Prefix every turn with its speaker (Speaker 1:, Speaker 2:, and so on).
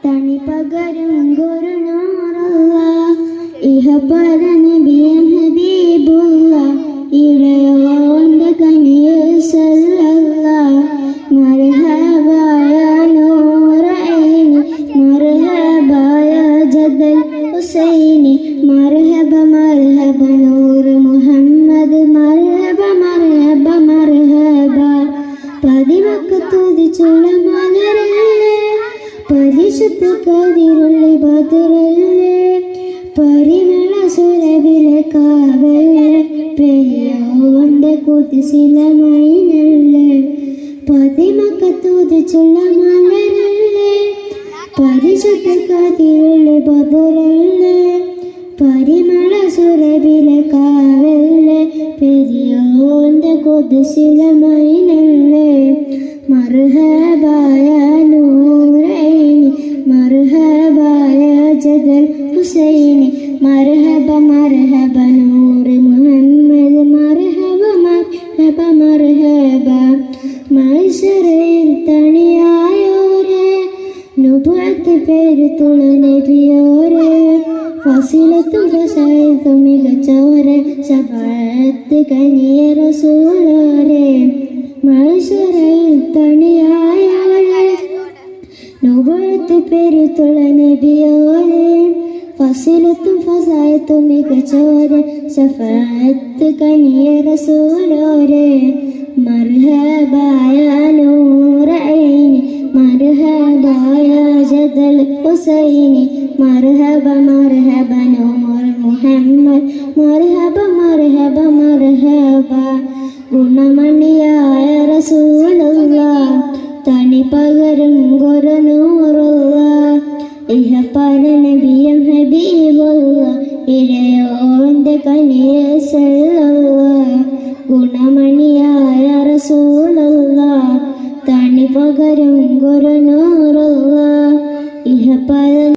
Speaker 1: തണി പകരും ഗുരുനൂറുള്ള ഇഹ പര നബിയും ഹബീബുള്ള ഇടയോന്റെ കനിയിൽ സല്ലല്ലാഹ് മർഹബ യാ നൂറ ഐനി മർഹബ യാ ജദൽ ഹുസൈനി മർഹബ മർഹബ നൂർ മുഹമ്മദ് മർഹബ മർഹബ മർഹബ പതിമക്കത്തുതിച്ചുള്ള മലരല്ലേ പരിശുദ്ധ കതിരുള്ളി ബദറല്ലേ പരിമള സുരഭിലെ കാവല്ലേ പെയ്യോന്റെ കുതിസില മൈനല്ലേ പതിമക്കത്തുതിച്ചുള്ള മലരല്ലേ പരിശുദ്ധ കതിരുള്ളി ബദറല്ലേ പരിമള സുരഭിലെ കാവല്ലേ പെരിയോന്റെ കുതിസില മൈനല്ലേ മർഹബ യാ നൂറ ഐനി മർഹബ യാ ജദൽ ഹുസൈനി മർഹബ മർഹബ നൂർ മുഹമ്മദ് മർഹബ മർഹബ മർഹബ മൈശറയിൽ തണിയായോരെ നുബുവത്ത് പേരുത്തുള്ള നബിയോരെ ഫസിലത്തും ഫസായിത്തും മികച്ചോരെ ശഫാഅത്ത് കനിയ റസൂലോരെ മൈശറയിൽ തണിയായോരെ നുബുവത്ത് പേരുത്തുള്ള നബിയോരെ ഫസിലത്തും ഫസായിത്തും മികച്ചോരെ ശഫാഅത്ത് കനിയ റസൂലോരെ മർഹബ യാ നൂറ ഐനി മർഹബ യാ ജദൽ ഹുസൈനി മർഹബ മർഹബ നൂർ മുഹമ്മദ് മർഹബ മർഹബ മർഹബ ഗുണമണിയായ റസൂലുള്ളാഹ് തണി പകരും ഗുരുനൂറുള്ളാഹ് ഇഹ പര നബിയും ഹബീബുള്ളാഹ് ഇടയോന്റെ കനിയിൽ സല്ലല്ലാഹ് ഗുണമണിയായ റസൂലുള്ളാഹ് തണി പകരും ഗുരുനൂറുള്ളാഹ് ഇഹ പര